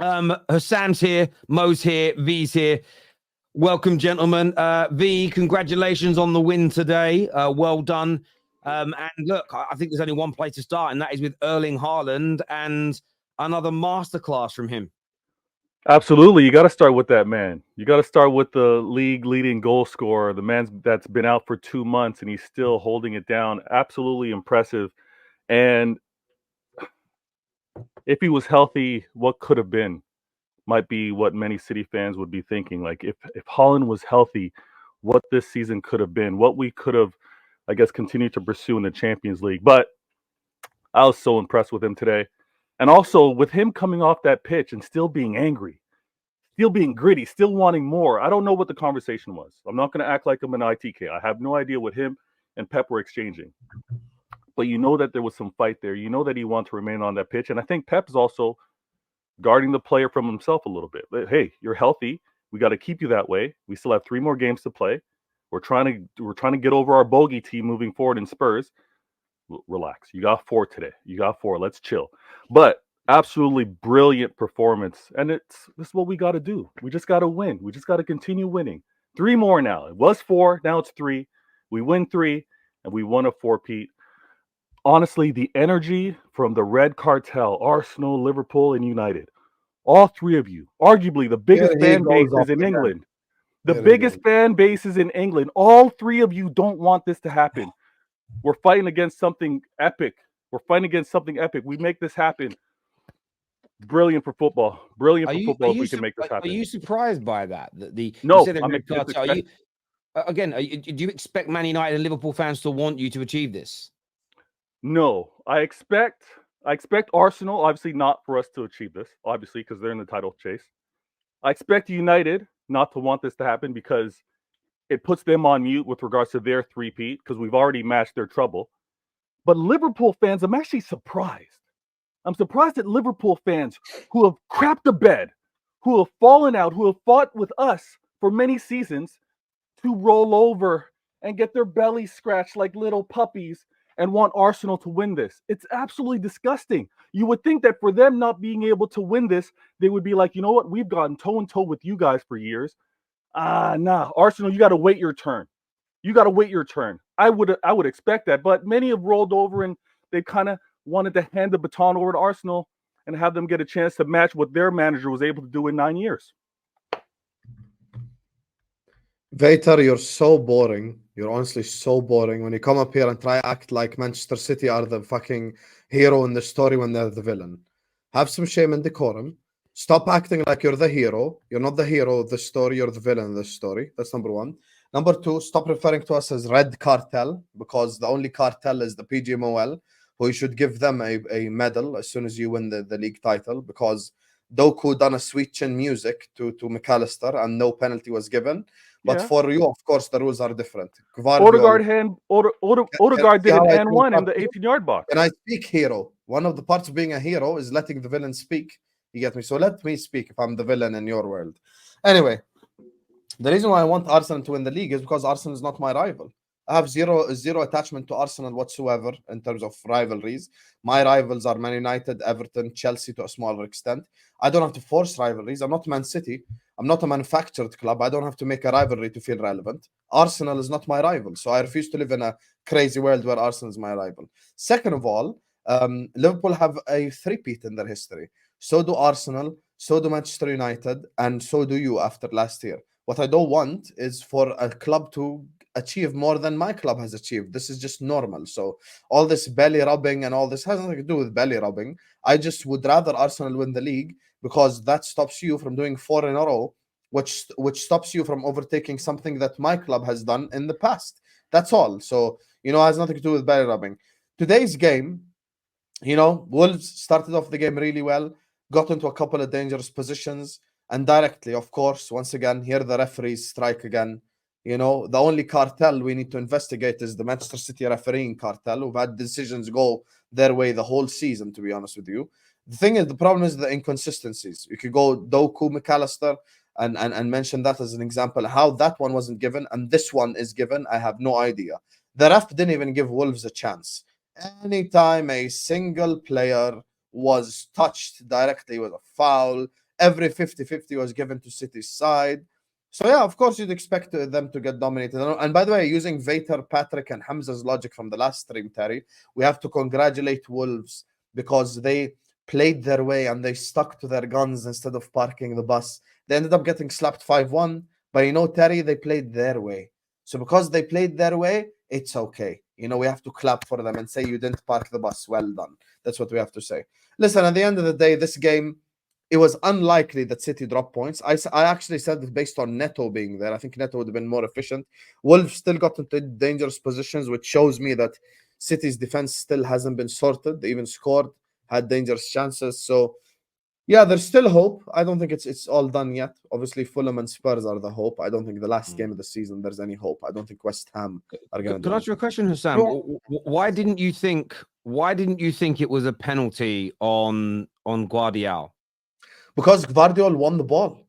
Hassan's here, Mo's here, V's here. Welcome, gentlemen. V, congratulations on the win today. Well done. And look, I think there's only one place to start, and that is with Erling Haaland and another masterclass from him. Absolutely. You got to start with that man. You got to start with the league leading goal scorer, the man that's been out for 2 months and he's still holding it down. Absolutely impressive. And if he was healthy, what could have been might be what many City fans would be thinking. Like if Haaland was healthy, what this season could have been, what we could have, I guess, continued to pursue in the Champions League. But I was so impressed with him today. And also with him coming off that pitch and still being angry, still being gritty, still wanting more. I don't know what the conversation was. I'm not going to act like I'm an ITK. I have no idea what him and Pep were exchanging. But you know that there was some fight there. You know that he wants to remain on that pitch. And I think Pep is also guarding the player from himself a little bit. But, hey, you're healthy. We got to keep you that way. We still have 3 more games to play. We're trying to get over our bogey team moving forward in Spurs. Relax. You got 4 today. You got 4. Let's chill. But absolutely brilliant performance. And this is what we got to do. We just got to win. We just got to continue winning. 3 more now. It was 4. Now it's 3. We win 3 and we won a 4-peat. Honestly, the energy from the Red Cartel, Arsenal, Liverpool, and United, all 3 of you, arguably the biggest fan bases in England. The biggest fan bases in England. All 3 of you don't want this to happen. We're fighting against something epic. We make this happen. Brilliant for football. If we can make this happen. Are you surprised by that? No, do you expect Man United and Liverpool fans to want you to achieve this? No, I expect Arsenal, obviously not for us to achieve this, obviously, because they're in the title chase. I expect United not to want this to happen because it puts them on mute with regards to their 3-peat, because we've already matched their trouble. But Liverpool fans, I'm actually surprised. I'm surprised at Liverpool fans who have crapped the bed, who have fallen out, who have fought with us for many seasons, to roll over and get their bellies scratched like little puppies and want Arsenal to win this. It's absolutely disgusting. You would think that for them not being able to win this, they would be like, you know what? We've gotten toe and toe with you guys for years. Nah, Arsenal, you got to wait your turn. I would expect that, but many have rolled over and they kind of wanted to hand the baton over to Arsenal and have them get a chance to match what their manager was able to do in 9 years. Vater, you're so boring. You're honestly so boring when you come up here and try act like Manchester City are the fucking hero in the story when they're the villain. Have some shame and decorum. Stop acting like you're the hero. You're not the hero of the story. You're the villain of the story. That's number 1. Number 2, stop referring to us as Red Cartel, because the only cartel is the PGMOL, who you should give them a medal as soon as you win the league title, because Doku done a sweet chin music to McAllister and no penalty was given. But for you, of course, the rules are different. Odegaard did an and 1 in the 18-yard box. And I speak hero. One of the parts of being a hero is letting the villain speak. You get me? So let me speak if I'm the villain in your world. Anyway, the reason why I want Arsenal to win the league is because Arsenal is not my rival. I have zero attachment to Arsenal whatsoever in terms of rivalries. My rivals are Man United, Everton, Chelsea to a smaller extent. I don't have to force rivalries. I'm not Man City. I'm not a manufactured club. I don't have to make a rivalry to feel relevant. Arsenal is not my rival, so I refuse to live in a crazy world where Arsenal is my rival. Second of all, Liverpool have a 3-peat in their history. So do Arsenal, so do Manchester United, and so do you after last year. What I don't want is for a club to achieve more than my club has achieved. This is just normal. So all this belly rubbing and all this has nothing to do with belly rubbing. I just would rather Arsenal win the league, because that stops you from doing 4 in a row, which stops you from overtaking something that my club has done in the past. That's all. So, it has nothing to do with belly rubbing. Today's game, Wolves started off the game really well, got into a couple of dangerous positions, and directly, of course, once again, here the referees strike again. The only cartel we need to investigate is the Manchester City refereeing cartel, who've had decisions go their way the whole season, to be honest with you. The problem is the inconsistencies. You could go Doku, McAllister, and mention that as an example. How that one wasn't given and this one is given, I have no idea. The ref didn't even give Wolves a chance. Anytime a single player was touched directly with a foul, every 50-50 was given to City's side. So yeah, of course you'd expect them to get dominated. And by the way, using Vater, Patrick, and Hamza's logic from the last stream, Terry, we have to congratulate Wolves because they played their way and they stuck to their guns instead of parking the bus. They ended up getting slapped 5-1, but Terry, they played their way. So because they played their way, it's okay. We have to clap for them and say you didn't park the bus. Well done. That's what we have to say. Listen, at the end of the day, this game, it was unlikely that City dropped points. I actually said that based on Neto being there. I think Neto would have been more efficient. Wolves still got into dangerous positions, which shows me that City's defense still hasn't been sorted. They even scored, had dangerous chances. So, yeah, there's still hope. I don't think it's all done yet. Obviously, Fulham and Spurs are the hope. I don't think the last game of the season there's any hope. I don't think West Ham are going to. Can I ask you a question, Hassan? Why didn't you think it was a penalty on Guardiola? Because Gvardiol won the ball.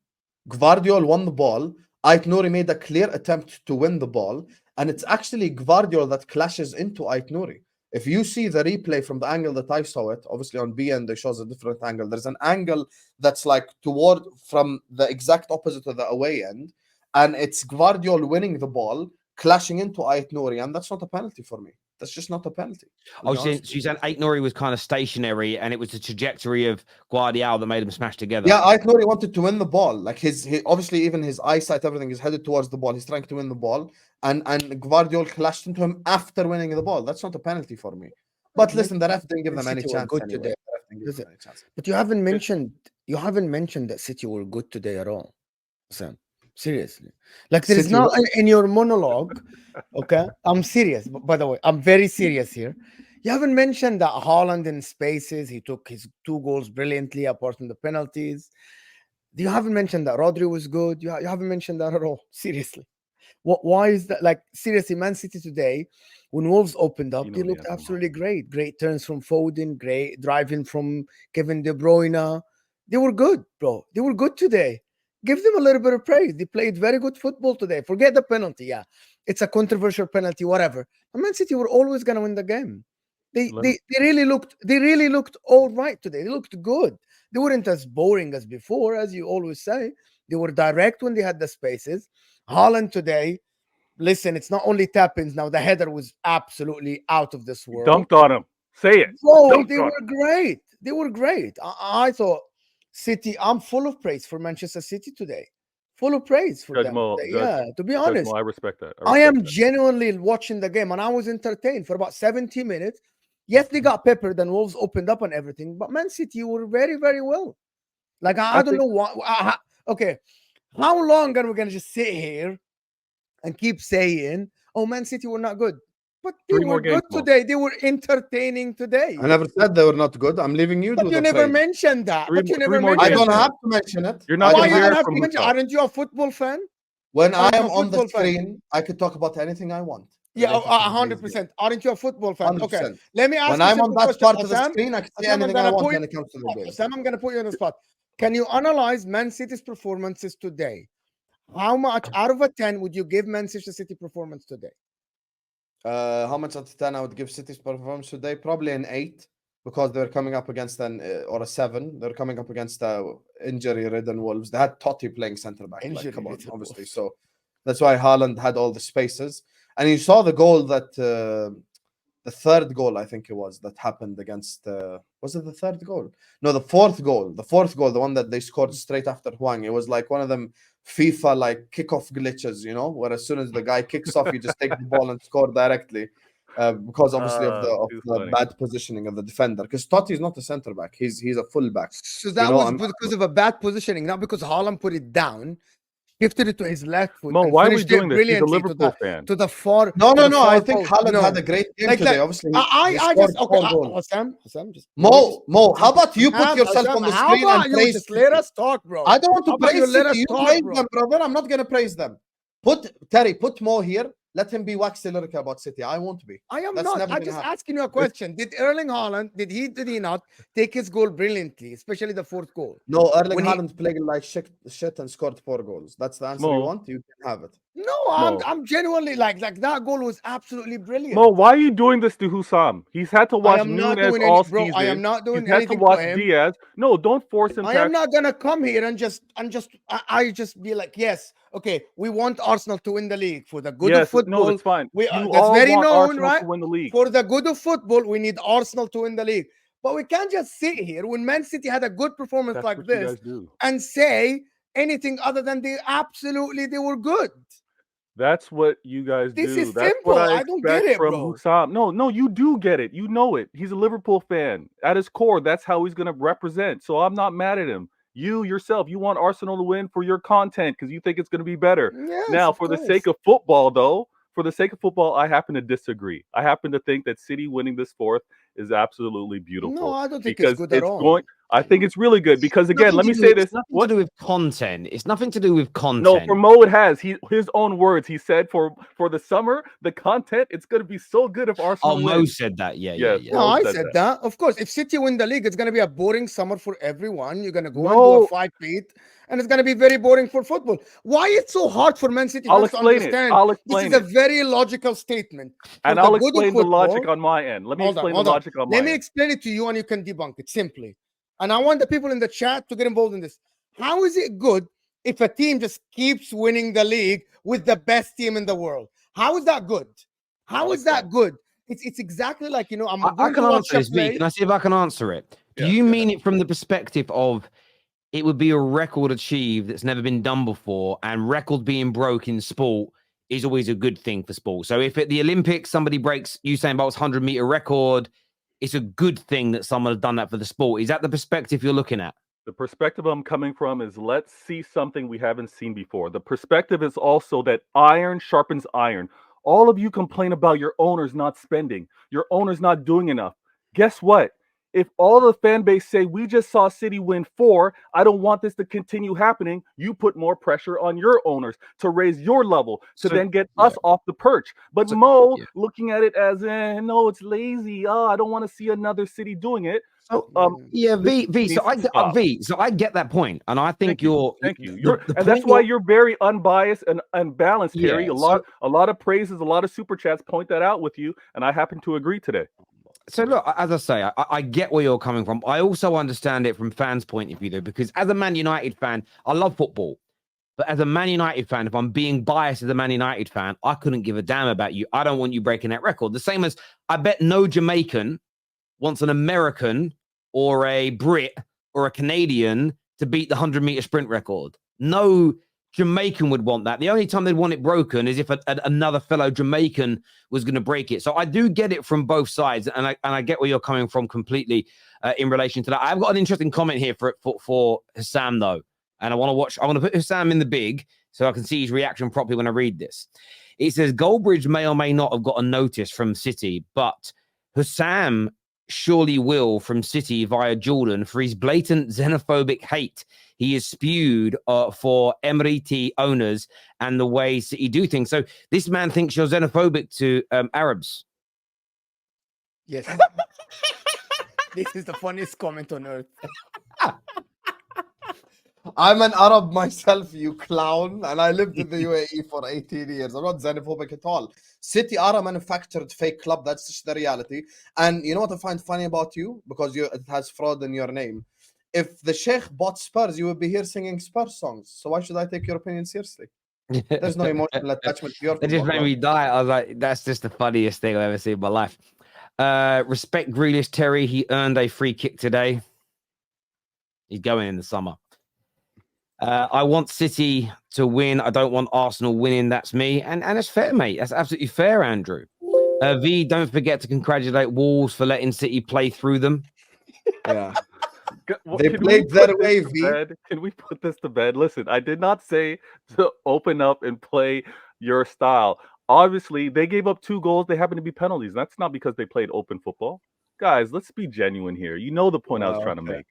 Ait Nouri made a clear attempt to win the ball, and it's actually Gvardiol that clashes into Ait Nouri. If you see the replay from the angle that I saw it, obviously on BN they shows a different angle. There's an angle that's like toward from the exact opposite of the away end, and it's Gvardiol winning the ball, clashing into Ait Nouri, and that's not a penalty for me. That's just not a penalty. Oh, she said Ait Nouri was kind of stationary, and it was the trajectory of Guardiola that made them smash together. Yeah, Ait Nouri wanted to win the ball. Like his obviously even his eyesight, everything is headed towards the ball. He's trying to win the ball, and Gvardiol clashed into him after winning the ball. That's not a penalty for me. But listen, the ref didn't give them any chance. Good today. But you haven't mentioned that City were good today at all, Sam. Seriously, like there is not in your monologue. Okay, I'm serious. By the way, I'm very serious here. You haven't mentioned that Haaland in spaces, he took his 2 goals brilliantly, apart from the penalties. You haven't mentioned that Rodri was good. You haven't mentioned that at all. Seriously, why is that? Like seriously, Man City today, when Wolves opened up, they looked absolutely great. Great turns from Foden, great driving from Kevin De Bruyne. They were good, bro. They were good today. Give them a little bit of praise. They played very good football today. Forget the penalty. Yeah, it's a controversial penalty, whatever. And Man City were always going to win the game. They really looked all right today. They looked good. They weren't as boring as before, as you always say. They were direct when they had the spaces. Haaland today, listen, it's not only tap-ins now. The header was absolutely out of this world. Dunked on him. Say it. Bro, they were great. They were great. I thought City, I'm full of praise for Manchester City today. Full of praise for them. To be honest. I respect that. I am genuinely watching the game, and I was entertained for about 70 minutes. Yes, they got peppered and Wolves opened up and everything, but Man City were very, very well. Like, I don't know what. Okay, how long are we going to just sit here and keep saying, oh, Man City were not good? But they were good today. They were entertaining today. I never said they were not good. I'm leaving you. But you never mentioned that. I don't have to mention it. You're not. Why you don't have to mention? Aren't you a football fan? When I am on the screen, I could talk about anything I want. Yeah, 100%. Aren't you a football fan? 100%. Okay. Let me ask you. When I'm on that part of the screen, I can say anything I want when it comes to the game. Sam, I'm going to put you on the spot. Can you analyze Man City's performances today? How much out of a 10 would you give Manchester City performance today? How much out of 10 I would give City's performance today? Probably an 8, because they're coming up against or a 7. They're coming up against injury-ridden Wolves. They had Totti playing centre back. Like, come on, obviously. So that's why Haaland had all the spaces. And you saw the goal that the third goal, I think it was, that happened against. Was it the third goal? No, the fourth goal. The fourth goal, the one that they scored straight after Hwang. It was like one of them FIFA like kickoff glitches, where as soon as the guy kicks off, you just take the ball and score directly, because obviously of the bad positioning of the defender. Because Totti is not a centre back; he's a full back. So that was because of a bad positioning, not because Haaland put it down. Shifted it to his left foot. Mo, why are we doing this? He's a Liverpool fan. To the far. No. I think Haaland had a great game today. Obviously, I just Sam, just Mo. How about you put yourself on the screen and praise? Just let us talk, bro. I don't want to praise City. You praise them, brother. I'm not gonna praise them. Put Mo here. Let him be waxy lyrical about City. I won't be. I am not. I'm just asking you a question. Did Erling Haaland, did he not take his goal brilliantly, especially the fourth goal? No, Erling Haaland played like shit and scored 4 goals. That's the answer you want. You can have it. No, Mo. I'm genuinely like that goal was absolutely brilliant. Mo, why are you doing this to Hussam? He's had to I watch am not Nunes doing all any, bro. season. I am not doing He's had to anything watch to him. Diaz. No, don't force him. I am not gonna come here and I just be like, yes, okay, we want Arsenal to win the league for the good of Yes, football. no, that's fine. We You that's all very want known, Arsenal right? to win the league. For the good of football, we need Arsenal to win the league. But we can't just sit here when Man City had a good performance That's like what you this guys do. and say anything other than they were good. That's what you guys This do. is That's what simple. I I don't get expect it, from bro. Hussam. No, you do get it. You know it. He's a Liverpool fan. At his core, that's how he's going to represent. So I'm not mad at him. You yourself, you want Arsenal to win for your content because you think it's going to be better. Yes, Now, of for the course. sake of football, though, I happen to disagree. I happen to think that City winning this fourth is absolutely beautiful. No, I don't think because it's good at all. I think it's really good because, again, let me say this. It's nothing to do with content. It's nothing to do with content. No, for Mo it has. His own words. He said for the summer, the content, it's going to be so good if Arsenal Mo wins. said that. Yeah. No, Mo I said said that. that. Of course, if City win the league, it's going to be a boring summer for everyone. You're going to go and do No. a 5 feet, and it's going to be very boring for football. Why it's so hard for Man City I'll fans to explain it. understand? I'll This explain is a it. very logical statement. And For the I'll good of explain the logic football- on my end. Let me Hold on, explain hold the on. logic on my Let me end. explain it to you, and you can debunk it simply. And I want the people in the chat to get involved in this. How is it good if a team just keeps winning the league with the best team in the world? How is that good? How is that good? It's exactly like, I'm I going can to watch answer a this, V. play. Can I see if I can answer it? Do Yeah, you go mean it from the perspective of it would be a record achieved that's never been done before, and record being broke in sport is always a good thing for sport? So if at the Olympics somebody breaks Usain Bolt's 100-meter record, it's a good thing that someone has done that for the sport. Is that the perspective you're looking at? The perspective I'm coming from is let's see something we haven't seen before. The perspective is also that iron sharpens iron. All of you complain about your owners not spending, your owners not doing enough. Guess what? If all the fan base say we just saw City win 4, I don't want this to continue happening, you put more pressure on your owners to raise your level to then get us off the perch. But Mo looking at it as no, it's lazy. Oh, I don't want to see another City doing it. So V. So I get that point, and I think Thank you. And that's why you're very unbiased and balanced, Kerry. A lot of praises, a lot of super chats point that out with you, and I happen to agree today. So look, as I say, I get where you're coming from. I also understand it from fans' point of view, though, because as a Man United fan, I love football. But as a Man United fan, if I'm being biased as a Man United fan, I couldn't give a damn about you. I don't want you breaking that record. The same as I bet no Jamaican wants an American or a Brit or a Canadian to beat the 100-meter sprint record. No Jamaican would want that. The only time they'd want it broken is if another fellow Jamaican was going to break it. So I do get it from both sides, and I get where you're coming from completely in relation to that. I've got an interesting comment here for Hussam, though, and I want to put Hussam in the big so I can see his reaction properly when I read this. It says Goldbridge may or may not have got a notice from City, but Hussam surely will from City via Jordan for his blatant xenophobic hate he is spewed for Emirati owners and the way City do things. So this man thinks you're xenophobic to Arabs. Yes. This is the funniest comment on earth. I'm an Arab myself, you clown, and I lived in the UAE for 18 years. I'm not xenophobic at all. City are a manufactured fake club. That's just the reality. And you know what I find funny about you? Because it has fraud in your name. If the Sheikh bought Spurs, you would be here singing Spurs songs. So why should I take your opinion seriously? There's no emotional attachment to your It just made me die. I was like, that's just the funniest thing I've ever seen in my life. Respect Grealish, Terry. He earned a free kick today. He's going in the summer. I want City to win. I don't want Arsenal winning. That's me. And it's fair, mate. That's absolutely fair, Andrew. V, don't forget to congratulate Wolves for letting City play through them. Yeah. They played their way, V. Can we put this to bed? Listen, I did not say to open up and play your style. Obviously, they gave up 2 goals. They happen to be penalties. That's not because they played open football. Guys, let's be genuine here. You know the point I was trying to make.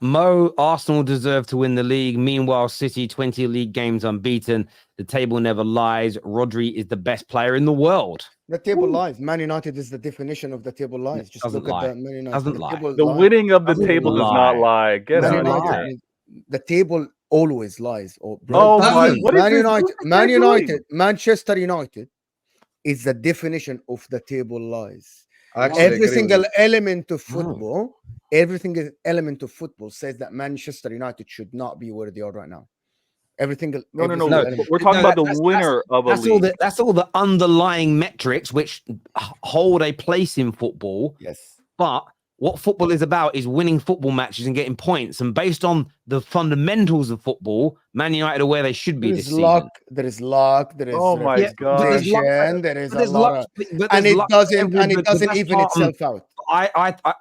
Mo, Arsenal deserve to win the league. Meanwhile, City 20 league games unbeaten. The table never lies. Rodri is the best player in the world. The table lies. Man United is the definition of the table lies. Just look at the Man United. Doesn't lie. The winning of the table does not lie. Get out of here. The table always lies. Or Oh my- what is Man this- United, what is this Man guy United, doing? Manchester United is the definition of the table lies. I actually Every agree with single you. element of Oh. football, everything is element of football says that Manchester United should not be where they are right now. Everything. No. every single element. We're talking No, about the that's- winner of a That's all. league. That's all the underlying metrics which hold a place in football. Yes. But what football is about is winning football matches and getting points. And based on the fundamentals of football, Man United are where they should be There this is season. luck. There is luck. There is Oh my Yeah, but there's luck- reputation. There is But a there's lot luck, of, but and there's it luck doesn't for and it doesn't that's even part- itself out.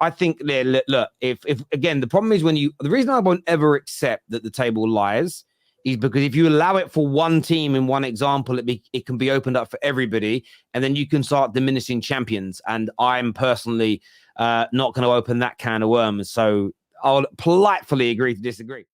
I think look, if again, the problem is the reason I won't ever accept that the table lies is because if you allow it for one team in one example, it can be opened up for everybody, and then you can start diminishing champions. And I'm personally not going to open that can of worms. So I'll politely agree to disagree.